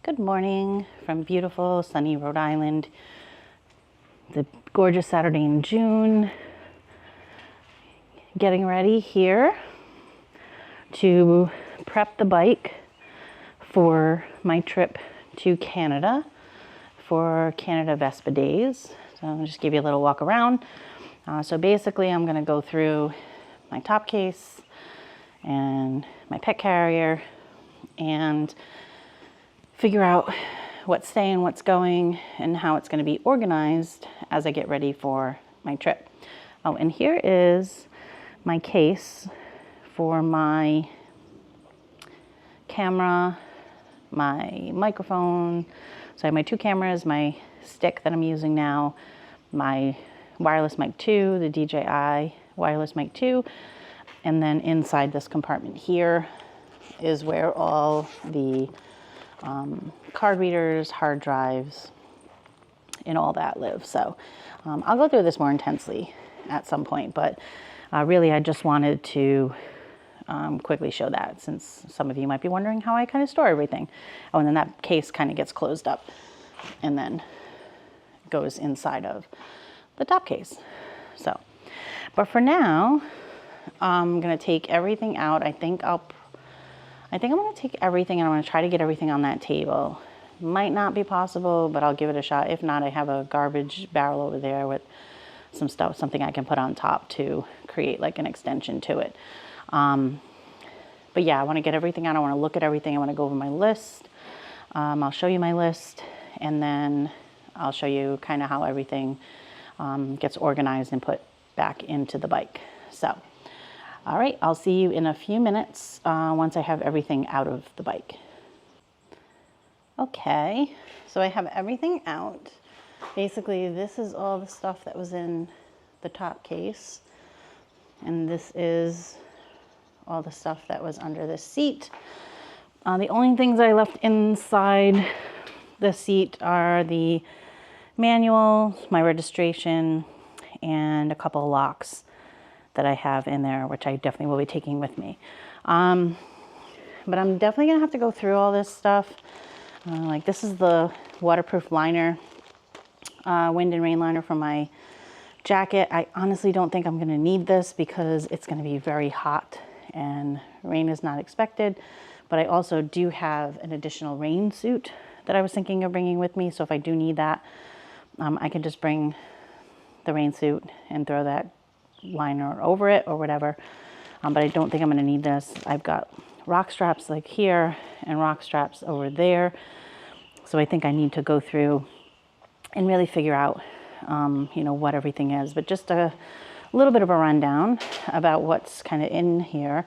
Good morning from beautiful sunny Rhode Island. The gorgeous Saturday in June. Getting ready here to prep the bike for my trip to Canada for Canada Vespa Days. So I'll just give you a little walk around. So basically I'm going to go through my top case and my pet carrier and figure out what's staying, what's going, and how it's going to be organized as I get ready for my trip. Oh, and here is my case for my camera, my microphone. So I have my two cameras, my stick that I'm using now, my wireless mic 2, the DJI wireless mic 2, and then inside this compartment here is where all the card readers, hard drives, and all that live. So I'll go through this more intensely at some point, but really I just wanted to quickly show that, since some of you might be wondering how I kind of store everything. Oh, and then that case kind of gets closed up and then goes inside of the top case. So, but for now, I'm going to take everything out. I think I'm going to take everything and I'm going to try to get everything on that table. Might not be possible, but I'll give it a shot. If not, I have a garbage barrel over there with some stuff, something I can put on top to create like an extension to it. But yeah, I want to get everything out. I want to look at everything. I want to go over my list. I'll show you my list, and then I'll show you kind of how everything gets organized and put back into the bike. So, all right, I'll see you in a few minutes once I have everything out of the bike. Okay, so I have everything out. Basically, this is all the stuff that was in the top case. And this is all the stuff that was under the seat. The only things I left inside the seat are the manual, my registration, and a couple of locks that I have in there, which I definitely will be taking with me. But I'm definitely gonna have to go through all this stuff. Like this is the waterproof liner, wind and rain liner for my jacket. I honestly don't think I'm gonna need this because it's gonna be very hot and rain is not expected. But I also do have an additional rain suit that I was thinking of bringing with me. So if I do need that, I can just bring the rain suit and throw that liner over it or whatever. But I don't think I'm gonna need this. I've got rock straps like here and rock straps over there. So I think I need to go through and really figure out, you know, what everything is. But just a little bit of a rundown about what's kind of in here.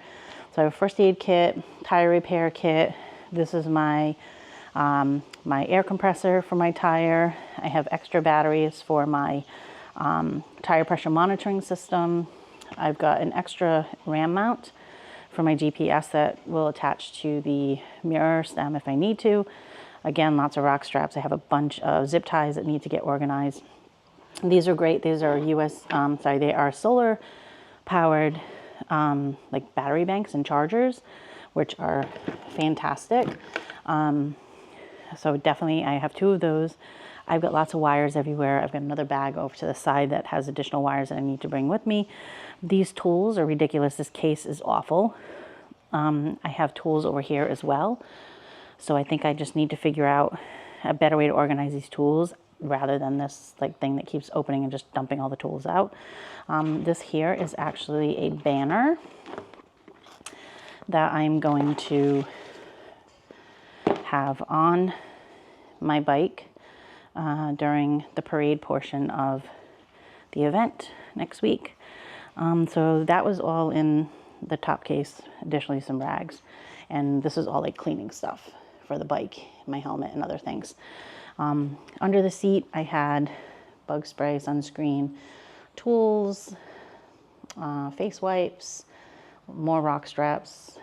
So I have a first aid kit, tire repair kit. This is my my air compressor for my tire. I have extra batteries for my tire pressure monitoring system. I've got an extra RAM mount for my GPS that will attach to the mirror stem if I need to. Again, lots of rock straps. I have a bunch of zip ties that need to get organized. These are great. These are they are solar powered like battery banks and chargers, which are fantastic. So definitely I have two of those. I've got lots of wires everywhere. I've got another bag over to the side that has additional wires that I need to bring with me. These tools are ridiculous. This case is awful. I have tools over here as well. So I think I just need to figure out a better way to organize these tools rather than this like thing that keeps opening and just dumping all the tools out. This here is actually a banner that I'm going to have on my bike during the parade portion of the event next week. So that was all in the top case, additionally some rags. And this is all like cleaning stuff for the bike, my helmet and other things. Under the seat, I had bug spray, sunscreen, tools, face wipes, more rock straps,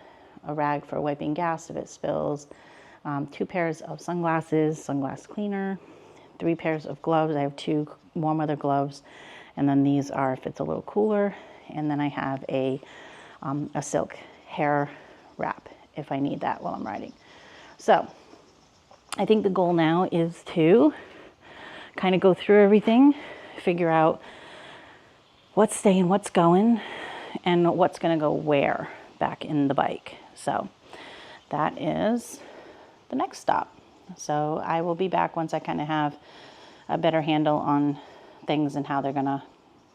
a rag for wiping gas if it spills, 2 pairs of sunglasses, sunglass cleaner, 3 pairs of gloves. I have 2 warm weather gloves, and then these are if it's a little cooler. And then I have a silk hair wrap if I need that while I'm riding. So I think the goal now is to kind of go through everything, figure out what's staying, what's going, and what's going to go where back in the bike. So that is the next stop. So I will be back once I kind of have a better handle on things and how they're going to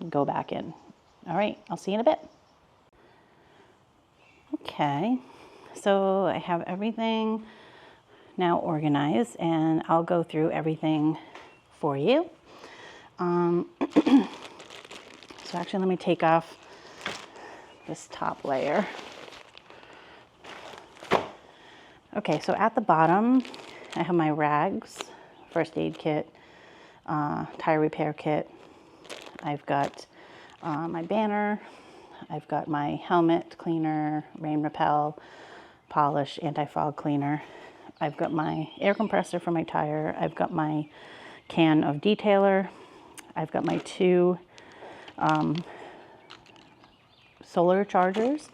go back in. All right, I'll see you in a bit. Okay, so I have everything now organized, and I'll go through everything for you. So actually, let me take off this top layer. Okay, so at the bottom, I have my rags, first aid kit, tire repair kit. I've got my banner. I've got my helmet cleaner, rain repel, polish, anti-fog cleaner. I've got my air compressor for my tire. I've got my can of detailer. I've got my 2 solar chargers,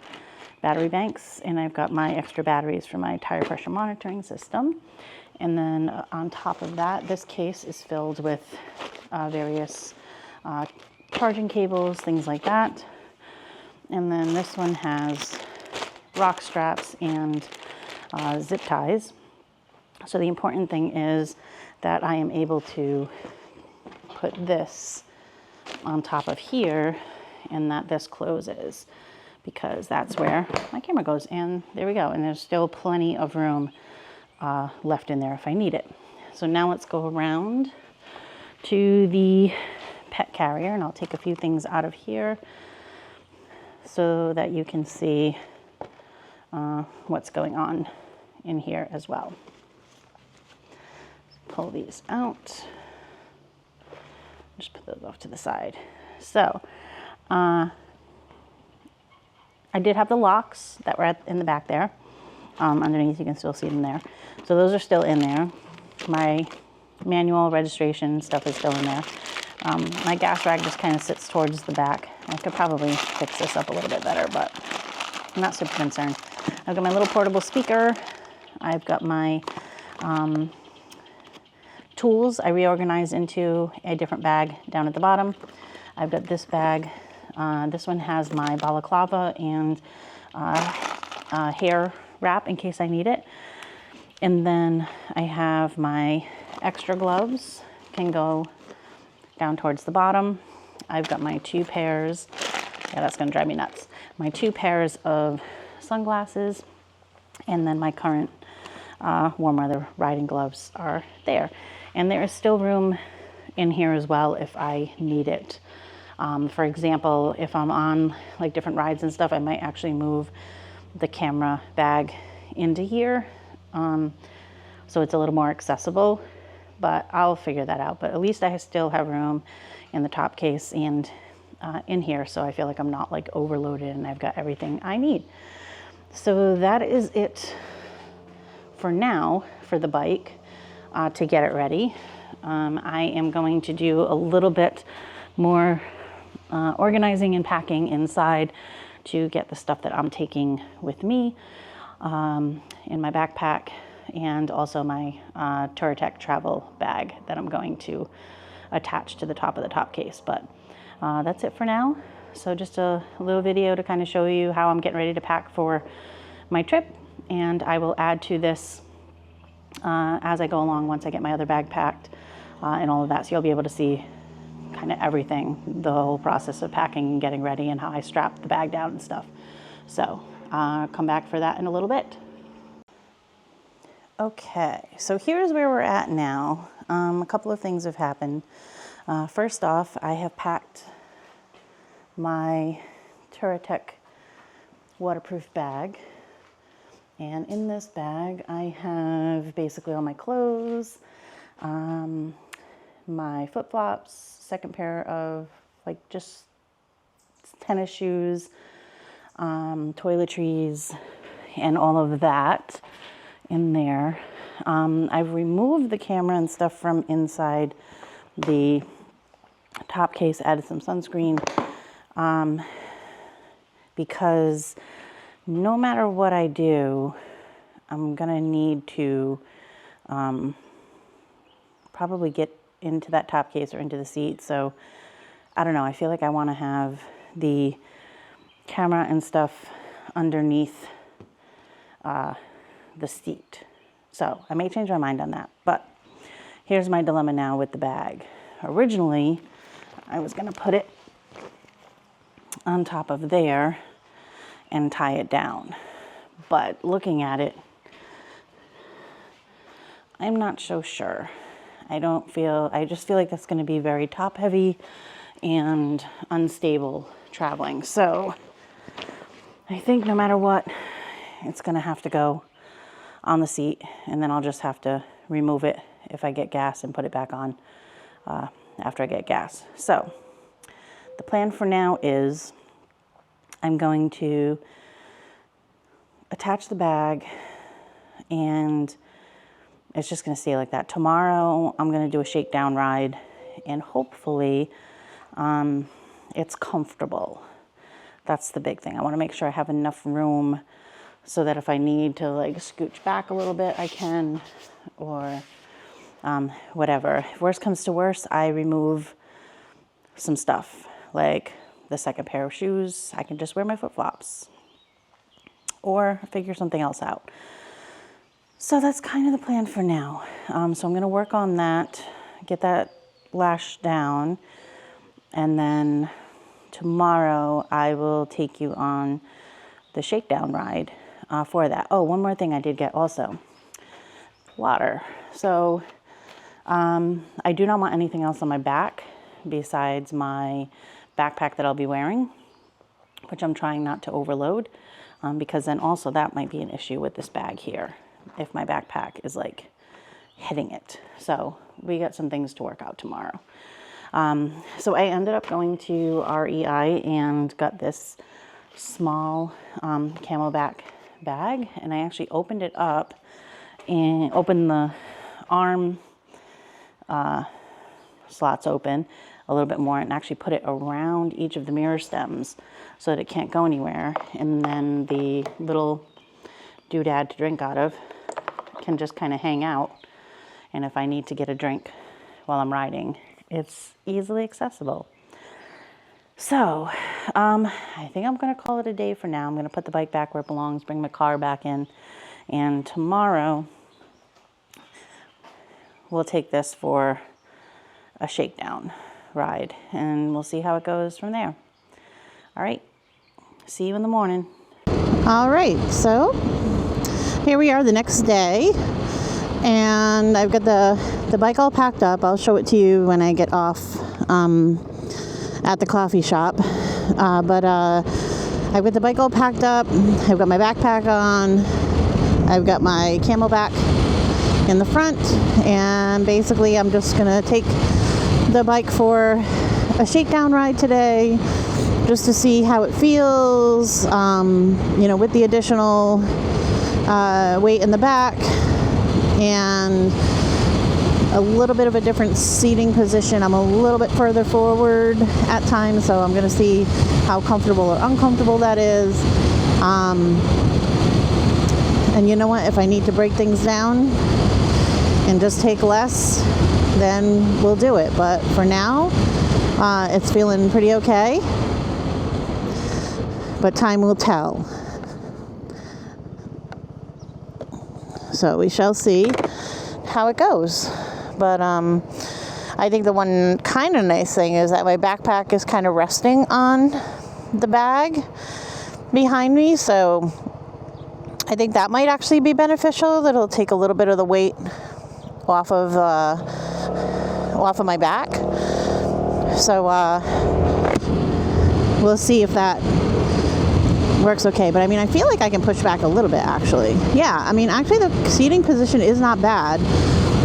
battery banks, and I've got my extra batteries for my tire pressure monitoring system. And then on top of that, this case is filled with various charging cables, things like that. And then this one has rock straps and zip ties. So the important thing is that I am able to put this on top of here and that this closes, because that's where my camera goes. And there we go. And there's still plenty of room left in there if I need it. So now let's go around to the pet carrier, and I'll take a few things out of here so that you can see what's going on in here as well. Pull these out. Just put those off to the side. So I did have the locks that were in the back there. Underneath, you can still see them there. So those are still in there. My manual registration stuff is still in there. My gas rag just kind of sits towards the back. I could probably fix this up a little bit better, but I'm not super concerned. I've got my little portable speaker. I've got my tools I reorganized into a different bag down at the bottom. I've got this bag. This one has my balaclava and hair wrap in case I need it. And then I have my extra gloves, can go down towards the bottom. I've got my 2 pairs, yeah, that's gonna drive me nuts. My 2 pairs of sunglasses, and then my current warm weather riding gloves are there. And there is still room in here as well if I need it. For example, if I'm on like different rides and stuff, I might actually move the camera bag into here. So it's a little more accessible, but I'll figure that out. But at least I still have room in the top case and in here, so I feel like I'm not like overloaded and I've got everything I need. So that is it for now for the bike to get it ready. I am going to do a little bit more organizing and packing inside to get the stuff that I'm taking with me in my backpack, and also my Touratech travel bag that I'm going to attach to the top of the top case. But that's it for now. So just a little video to kind of show you how I'm getting ready to pack for my trip, and I will add to this as I go along once I get my other bag packed and all of that. So you'll be able to see kind of everything, the whole process of packing and getting ready and how I strap the bag down and stuff. So come back for that in a little bit. Okay, so here's where we're at now. A couple of things have happened. First off, I have packed my Touratech waterproof bag. And in this bag, I have basically all my clothes, my flip-flops, second pair of like just tennis shoes, toiletries, and all of that in there. I've removed the camera and stuff from inside the top case, added some sunscreen, because no matter what I do, I'm gonna need to probably get into that top case or into the seat. So I don't know, I feel like I want to have the camera and stuff underneath the seat. So I may change my mind on that, but here's my dilemma now with the bag. Originally, I was gonna put it on top of there and tie it down. But looking at it, I'm not so sure. I just feel like that's gonna be very top heavy and unstable traveling. So I think no matter what, it's gonna have to go on the seat, and then I'll just have to remove it if I get gas and put it back on after I get gas. So the plan for now is I'm going to attach the bag, and it's just gonna stay like that. Tomorrow I'm gonna do a shakedown ride, and hopefully it's comfortable. That's the big thing. I wanna make sure I have enough room so that if I need to like scooch back a little bit, I can, or whatever. If worst comes to worst, I remove some stuff, like the second pair of shoes. I can just wear my flip-flops or figure something else out. So that's kind of the plan for now. So I'm gonna work on that, get that lashed down, and then tomorrow I will take you on the shakedown ride for that. Oh, one more thing I did get also, water. So I do not want anything else on my back besides my backpack that I'll be wearing, which I'm trying not to overload, because then also that might be an issue with this bag here if my backpack is like hitting it. So we got some things to work out tomorrow. So I ended up going to REI and got this small Camelback bag, and I actually opened it up and opened the arm slots open a little bit more, and actually put it around each of the mirror stems so that it can't go anywhere, and then the little doodad to drink out of can just kind of hang out, and if I need to get a drink while I'm riding, it's easily accessible. So I think I'm gonna call it a day for now. I'm gonna put the bike back where it belongs, bring my car back in, and tomorrow we'll take this for a shakedown ride, and we'll see how it goes from there. All right, see you in the morning. All right, so here we are the next day, and I've got the bike all packed up. I'll show it to you when I get off at the coffee shop. I've got the bike all packed up. I've got my backpack on. I've got my Camelback in the front, and basically I'm just gonna take the bike for a shakedown ride today, just to see how it feels, you know, with the additional weight in the back and a little bit of a different seating position. I'm a little bit further forward at times, so I'm going to see how comfortable or uncomfortable that is. And you know what? If I need to break things down and just take less, then we'll do it. But for now, it's feeling pretty okay. But time will tell. So we shall see how it goes. But I think the one kind of nice thing is that my backpack is kind of resting on the bag behind me. So I think that might actually be beneficial. That'll take a little bit of the weight off of my back. So we'll see if that works okay. But I mean, I feel like I can push back a little bit actually. Yeah, I mean, actually the seating position is not bad.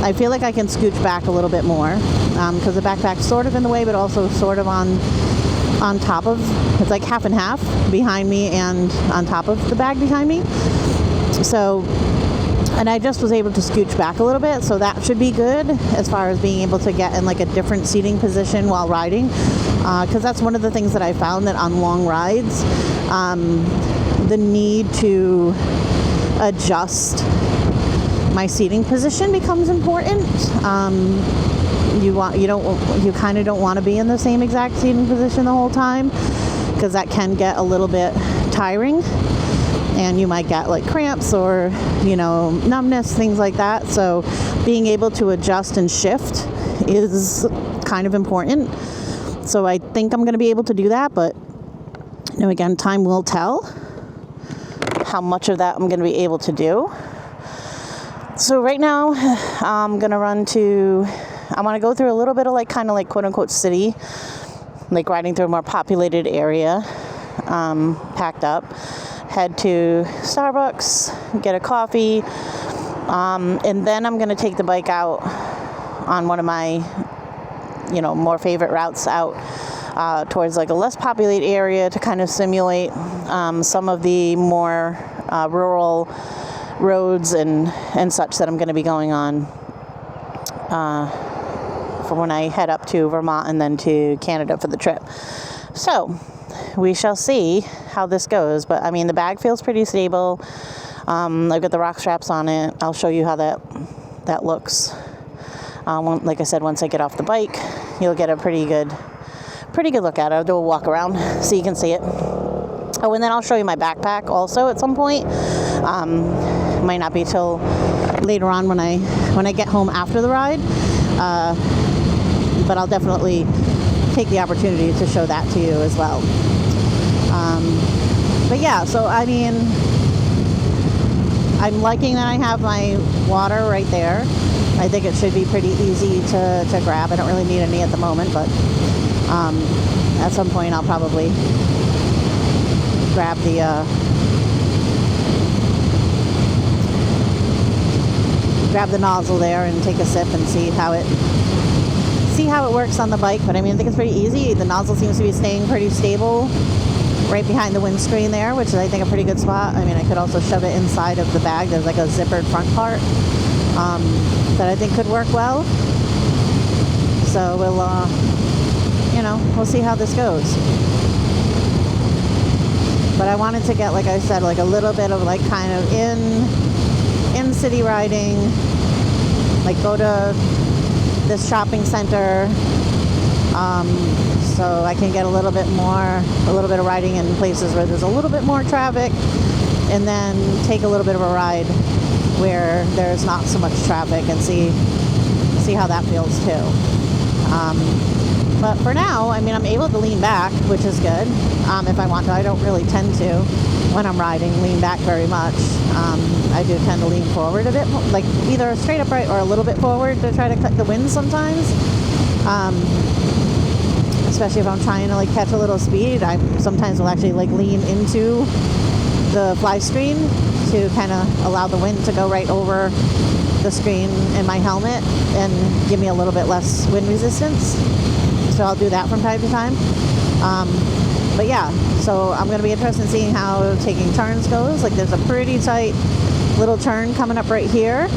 I feel like I can scooch back a little bit more because the backpack's sort of in the way, but also sort of on top of, it's like half and half behind me and on top of the bag behind me. So, and I just was able to scooch back a little bit, so that should be good as far as being able to get in like a different seating position while riding, because that's one of the things that I found, that on long rides, the need to adjust my seating position becomes important. You kind of don't want to be in the same exact seating position the whole time, because that can get a little bit tiring, and you might get like cramps or, you know, numbness, things like that. So being able to adjust and shift is kind of important. So I think I'm going to be able to do that, but, you know, again, time will tell how much of that I'm going to be able to do. So right now, I'm going to I want to go through a little bit of like, kind of like quote unquote city, like riding through a more populated area, packed up, head to Starbucks, get a coffee, and then I'm going to take the bike out on one of my, you know, more favorite routes out towards like a less populated area to kind of simulate some of the more rural roads and such that I'm going to be going on for when I head up to Vermont and then to Canada for the trip. So we shall see how this goes. But I mean, the bag feels pretty stable. I've got the rock straps on it. I'll show you how that looks. Like I said, once I get off the bike, you'll get a pretty good look at it. I'll do a walk around so you can see it. Oh, and then I'll show you my backpack also at some point. Might not be till later on when I get home after the ride, but I'll definitely take the opportunity to show that to you as well. But yeah, so I mean, I'm liking that I have my water right there. I think it should be pretty easy to grab. I don't really need any at the moment, but at some point I'll probably grab the nozzle there and take a sip and see how it works on the bike. But I mean, I think it's pretty easy. The nozzle seems to be staying pretty stable right behind the windscreen there, which is, I think, a pretty good spot. I mean, I could also shove it inside of the bag. There's like a zippered front part that I think could work well. So we'll see how this goes. But I wanted to get, like I said, like a little bit of like kind of in city riding, like go to this shopping center, so I can get a little bit of riding in places where there's a little bit more traffic, and then take a little bit of a ride where there's not so much traffic and see how that feels too. But for now, I mean, I'm able to lean back, which is good. If I want to. I don't really tend to, when I'm riding, lean back very much. I do tend to lean forward a bit, like either straight upright or a little bit forward to try to cut the wind sometimes. Especially if I'm trying to like catch a little speed, I sometimes will actually like lean into the fly screen to kind of allow the wind to go right over the screen in my helmet and give me a little bit less wind resistance. So I'll do that from time to time. But yeah, so I'm going to be interested in seeing how taking turns goes. Like there's a pretty tight little turn coming up right here.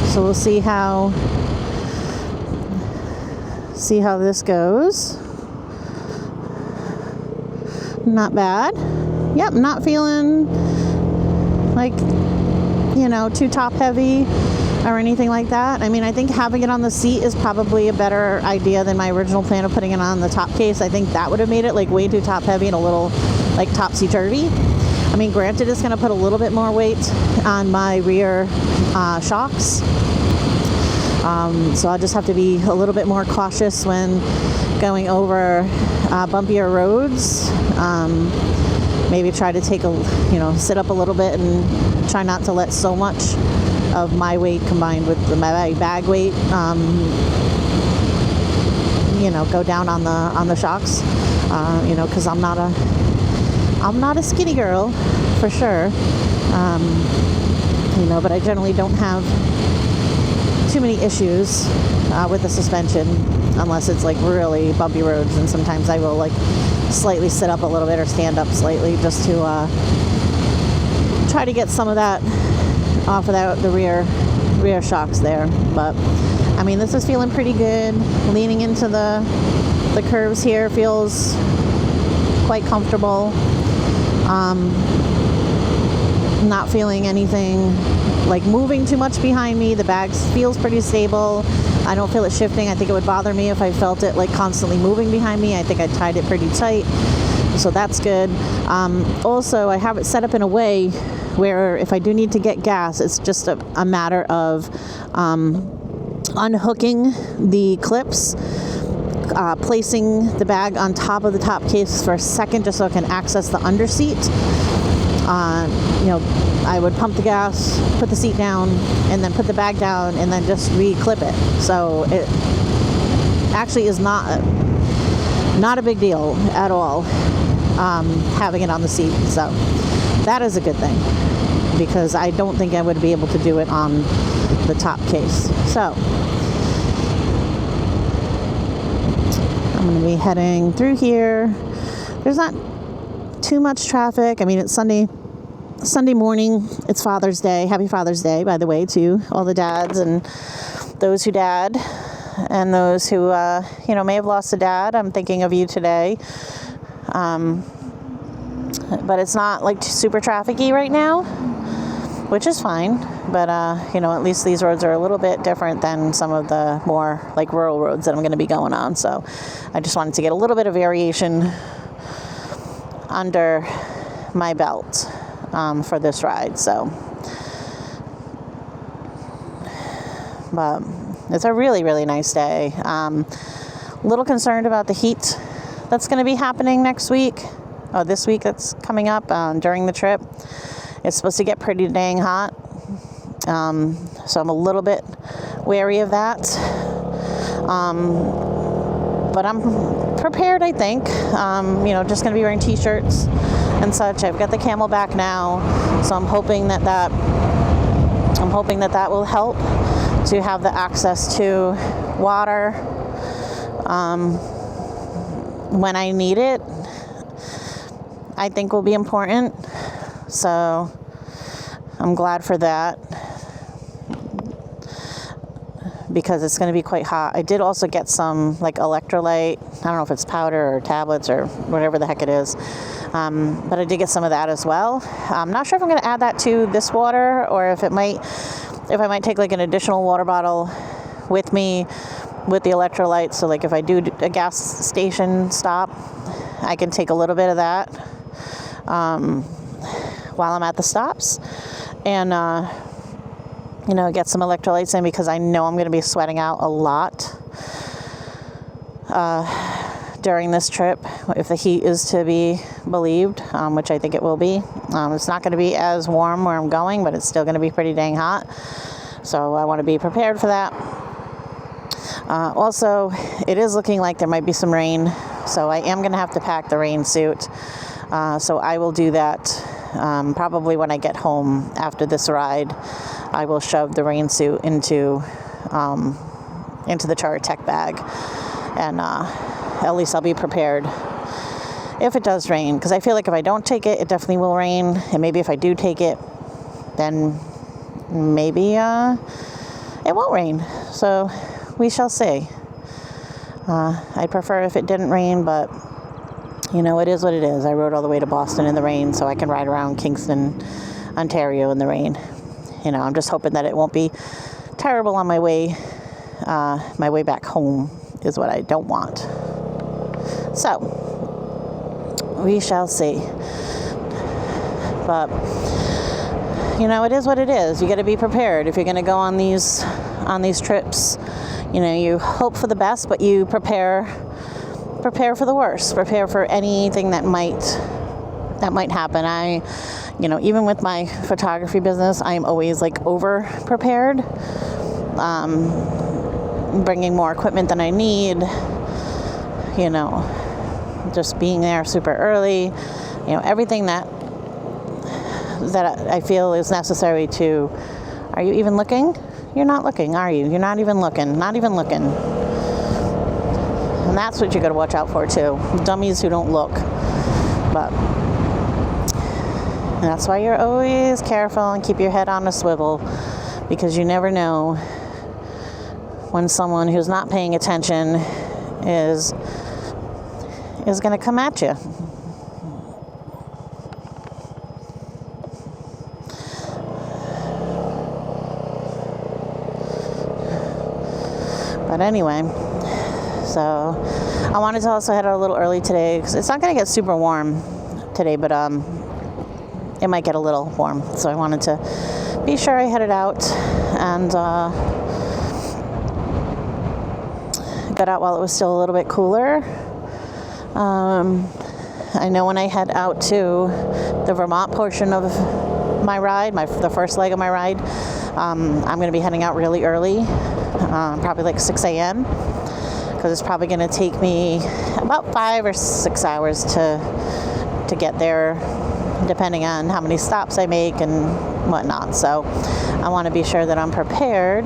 So we'll see how this goes. Not bad. Yep, not feeling like, too top heavy or anything like that. I mean, I think having it on the seat is probably a better idea than my original plan of putting it on the top case. I think that would have made it like way too top heavy and a little like topsy-turvy. I mean, granted, it's going to put a little bit more weight on my rear shocks. So I'll just have to be a little bit more cautious when going over bumpier roads. Maybe try to take sit up a little bit and try not to let so much of my weight combined with my bag weight, go down on the shocks, because I'm not a skinny girl for sure, but I generally don't have too many issues with the suspension unless it's like really bumpy roads, and sometimes I will like slightly sit up a little bit or stand up slightly just to try to get some of that off of the rear shocks there. But I mean, this is feeling pretty good. Leaning into the curves here feels quite comfortable. not feeling anything like moving too much behind me. The bag feels pretty stable. I don't feel it shifting. I think it would bother me if I felt it like constantly moving behind me. I think I tied it pretty tight, so that's good. Also, I have it set up in a way where if I do need to get gas, it's just a matter of unhooking the clips, placing the bag on top of the top case for a second just so I can access the under seat. I would pump the gas, put the seat down, and then put the bag down, and then just re-clip it. So it actually is not a big deal at all, having it on the seat. So that is a good thing, because I don't think I would be able to do it on the top case. So I'm going to be heading through here. There's not too much traffic. I mean, it's Sunday morning. It's Father's Day. Happy Father's Day, by the way, to all the dads and those who dad, and those who may have lost a dad. I'm thinking of you today. But it's not like super trafficy right now, which is fine. But at least these roads are a little bit different than some of the more like rural roads that I'm going to be going on. So I just wanted to get a little bit of variation under my belt for this ride. So, but it's a really, really nice day. A little concerned about the heat that's going to be happening next week. This week that's coming up during the trip. It's supposed to get pretty dang hot. So I'm a little bit wary of that. But I'm prepared, I think. Just going to be wearing t-shirts and such. I've got the Camelback now, so I'm hoping that will help to have the access to water when I need it. I think will be important. So I'm glad for that, because it's going to be quite hot. I did also get some like electrolyte. I don't know if it's powder or tablets or whatever the heck it is. But I did get some of that as well. I'm not sure if I'm going to add that to this water, or if I might take like an additional water bottle with me with the electrolytes. So like if I do a gas station stop, I can take a little bit of that while I'm at the stops, and get some electrolytes in, because I know I'm going to be sweating out a lot during this trip, if the heat is to be believed, which I think it will be. It's not going to be as warm where I'm going, but it's still going to be pretty dang hot. So I want to be prepared for that. Also, it is looking like there might be some rain, so I am going to have to pack the rain suit. So I will do that probably when I get home after this ride. I will shove the rain suit into the Touratech bag, and at least I'll be prepared if it does rain, because I feel like if I don't take it, it definitely will rain, and maybe if I do take it, then maybe it won't rain. So we shall see. I'd prefer if it didn't rain, but it is what it is. I rode all the way to Boston in the rain, so I can ride around Kingston, Ontario in the rain. I'm just hoping that it won't be terrible on my way back home is what I don't want. So we shall see. But it is what it is. You got to be prepared if you're going to go on these trips. You hope for the best, but you prepare for the worst. Prepare for anything that might happen. Even with my photography business, I'm always like over prepared, bringing more equipment than I need, just being there super early, everything that I feel is necessary to. Are you even looking? You're not looking, are you? You're not even looking. Not even looking. And that's what you got to watch out for too. Dummies who don't look. But that's why you're always careful and keep your head on a swivel, because you never know when someone who's not paying attention is going to come at you. But anyway, so I wanted to also head out a little early today because it's not going to get super warm today, but it might get a little warm. So I wanted to be sure I headed out and got out while it was still a little bit cooler. I know when I head out to the Vermont portion of my ride, the first leg of my ride, I'm going to be heading out really early, probably like 6 a.m. because it's probably going to take me about 5 or 6 hours to get there, depending on how many stops I make and whatnot. So I want to be sure that I'm prepared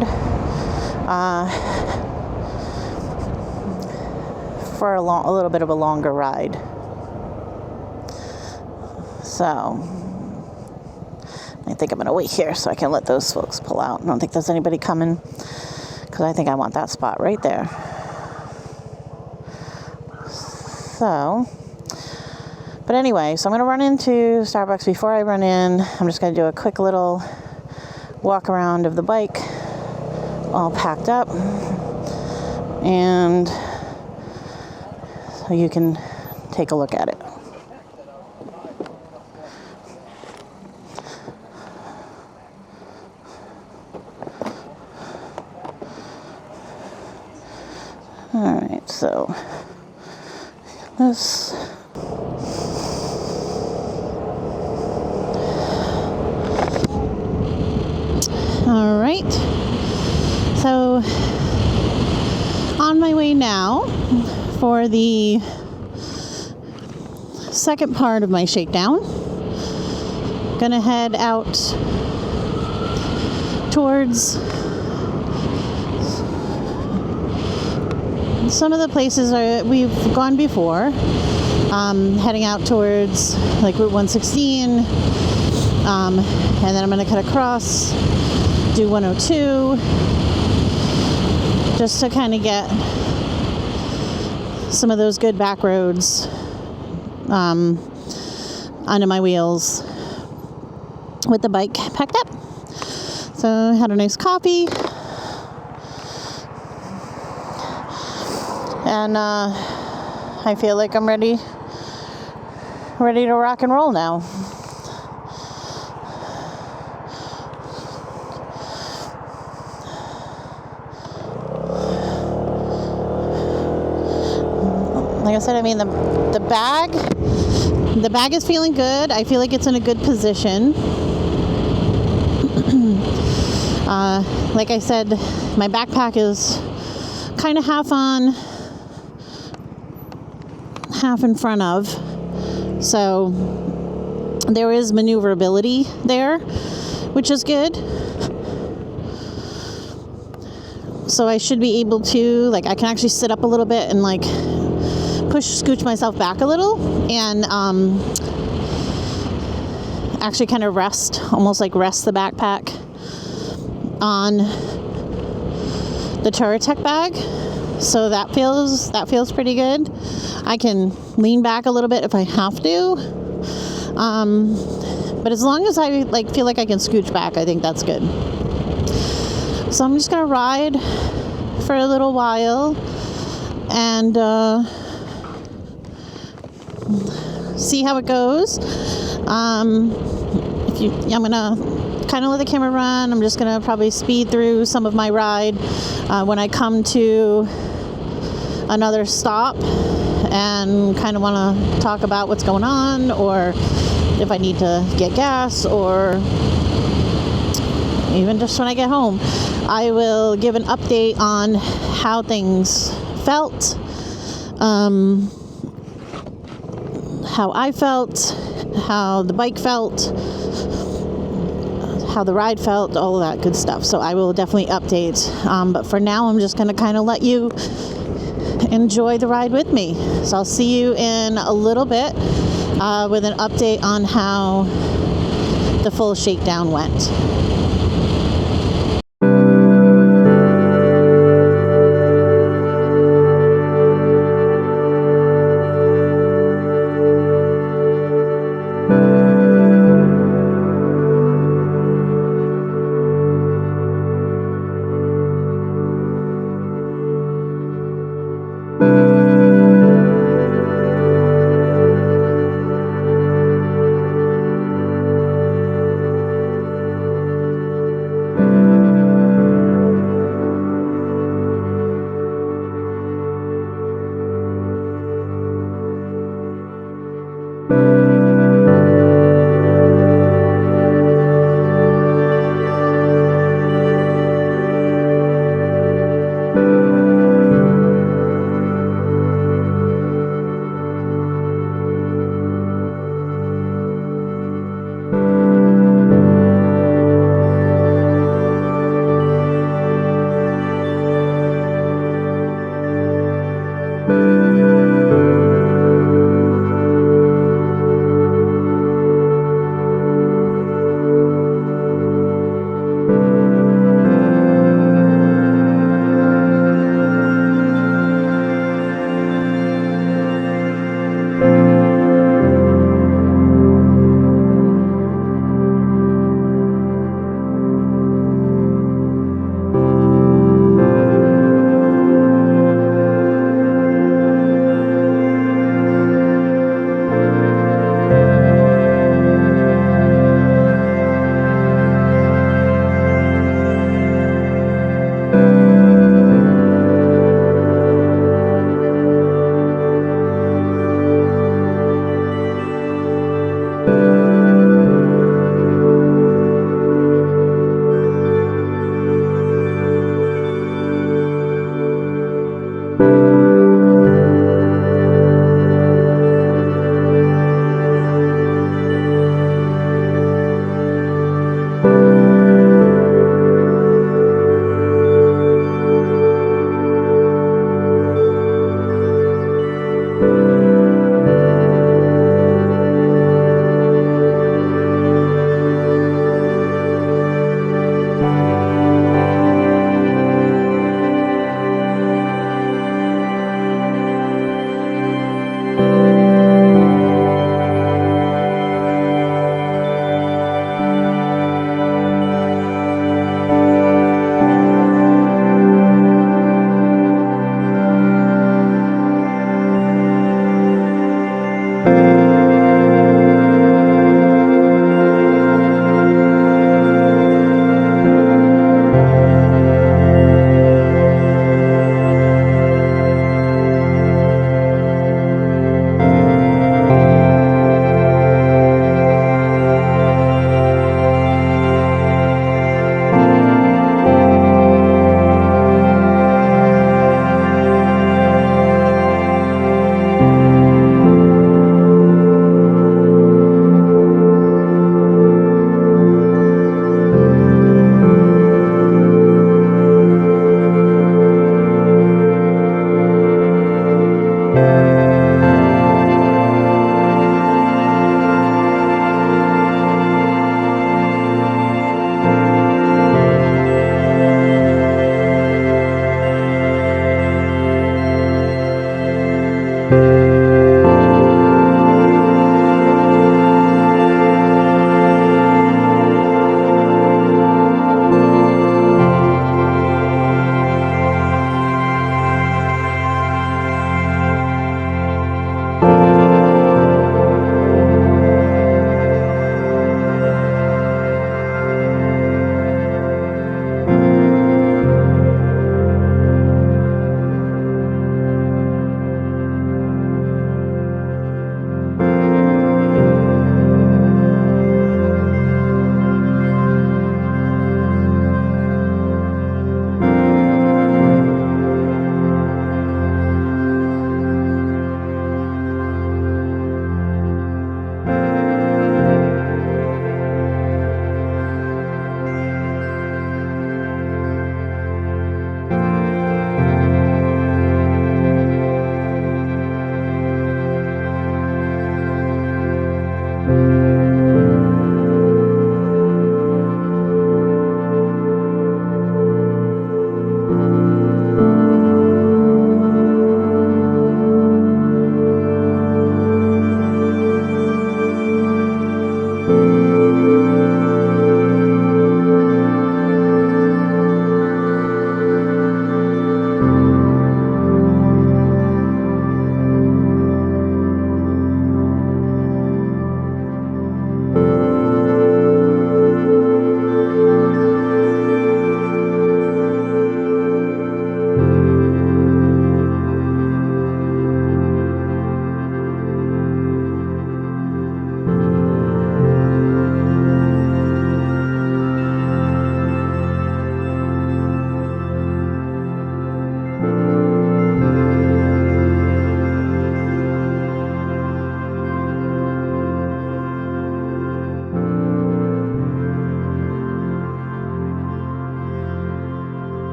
for a little bit of a longer ride. So I think I'm going to wait here so I can let those folks pull out. I don't think there's anybody coming because I think I want that spot right there. So, but anyway, so I'm going to run into Starbucks. Before I run in, I'm just going to do a quick little walk around of the bike, all packed up, and so you can take a look at it. All right, so this. All right, so on my way now for the second part of my shakedown. Gonna head out towards some of the places we've gone before. Heading out towards like Route 116, and then I'm gonna cut across, do 102, just to kind of get some of those good back roads under my wheels with the bike packed up. So I had a nice coffee, and I feel like I'm ready to rock and roll now. Like I said, I mean, the bag is feeling good. I feel like it's in a good position. Like I said, my backpack is kind of half on, half in front of. So there is maneuverability there, which is good. So I should be able to, like, I can actually sit up a little bit and like scooch myself back a little and actually kind of almost rest the backpack on the Touratech bag. So that feels pretty good. I can lean back a little bit if I have to. But as long as I feel like I can scooch back, I think that's good. So I'm just gonna ride for a little while and see how it goes. I'm gonna kind of let the camera run. I'm just gonna probably speed through some of my ride when I come to another stop and kind of want to talk about what's going on, or if I need to get gas, or even just when I get home. I will give an update on how things felt, how I felt, how the bike felt, how the ride felt, all of that good stuff. So I will definitely update. But for now, I'm just going to kind of let you enjoy the ride with me. So I'll see you in a little bit with an update on how the full shakedown went.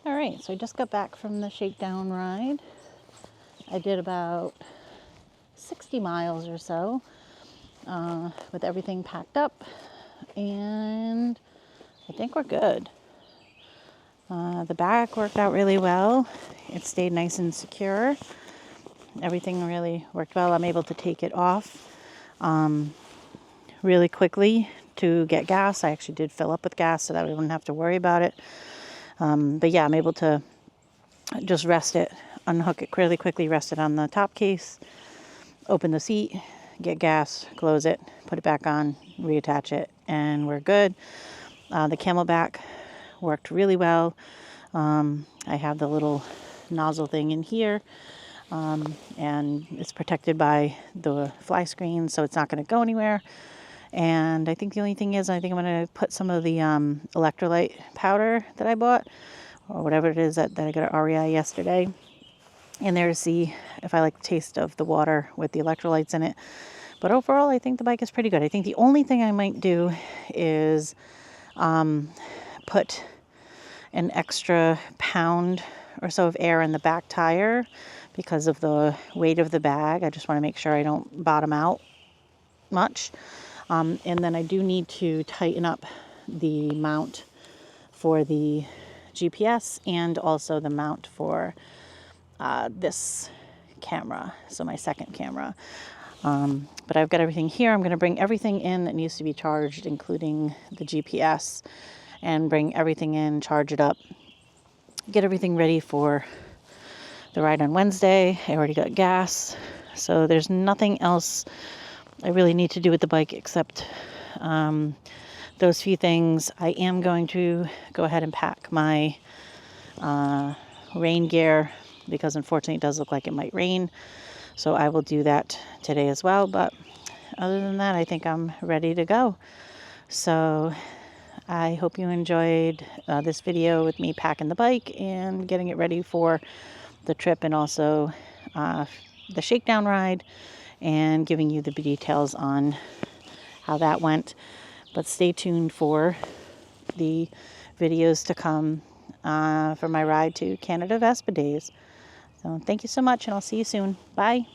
All right, so I just got back from the Shakedown ride. I did about 60 miles or so with everything packed up, and I think we're good. The bag worked out really well. It stayed nice and secure. Everything really worked well. I'm able to take it off really quickly to get gas. I actually did fill up with gas so that we wouldn't have to worry about it. But yeah, I'm able to just rest it, unhook it really quickly, rest it on the top case, open the seat, get gas, close it, put it back on, reattach it, and we're good. The Camelback worked really well. I have the little nozzle thing in here, and it's protected by the fly screen, so it's not going to go anywhere. And I think the only thing is, I think I'm going to put some of the electrolyte powder that I bought, or whatever it is that I got at REI yesterday, in there to see if I like the taste of the water with the electrolytes in it. But overall, I think the bike is pretty good. I think the only thing I might do is put an extra pound or so of air in the back tire because of the weight of the bag. I just want to make sure I don't bottom out much. And then I do need to tighten up the mount for the GPS and also the mount for this camera, so my second camera. But I've got everything here. I'm going to bring everything in that needs to be charged, including the GPS, and bring everything in, charge it up, get everything ready for the ride on Wednesday. I already got gas, so there's nothing else I really need to do with the bike except those few things. I am going to go ahead and pack my rain gear because unfortunately it does look like it might rain. So I will do that today as well. But other than that, I think I'm ready to go. So I hope you enjoyed this video with me packing the bike and getting it ready for the trip, and also the Shakedown ride, and giving you the details on how that went. But stay tuned for the videos to come for my ride to Canada Vespa Days. So thank you so much, and I'll see you soon. Bye.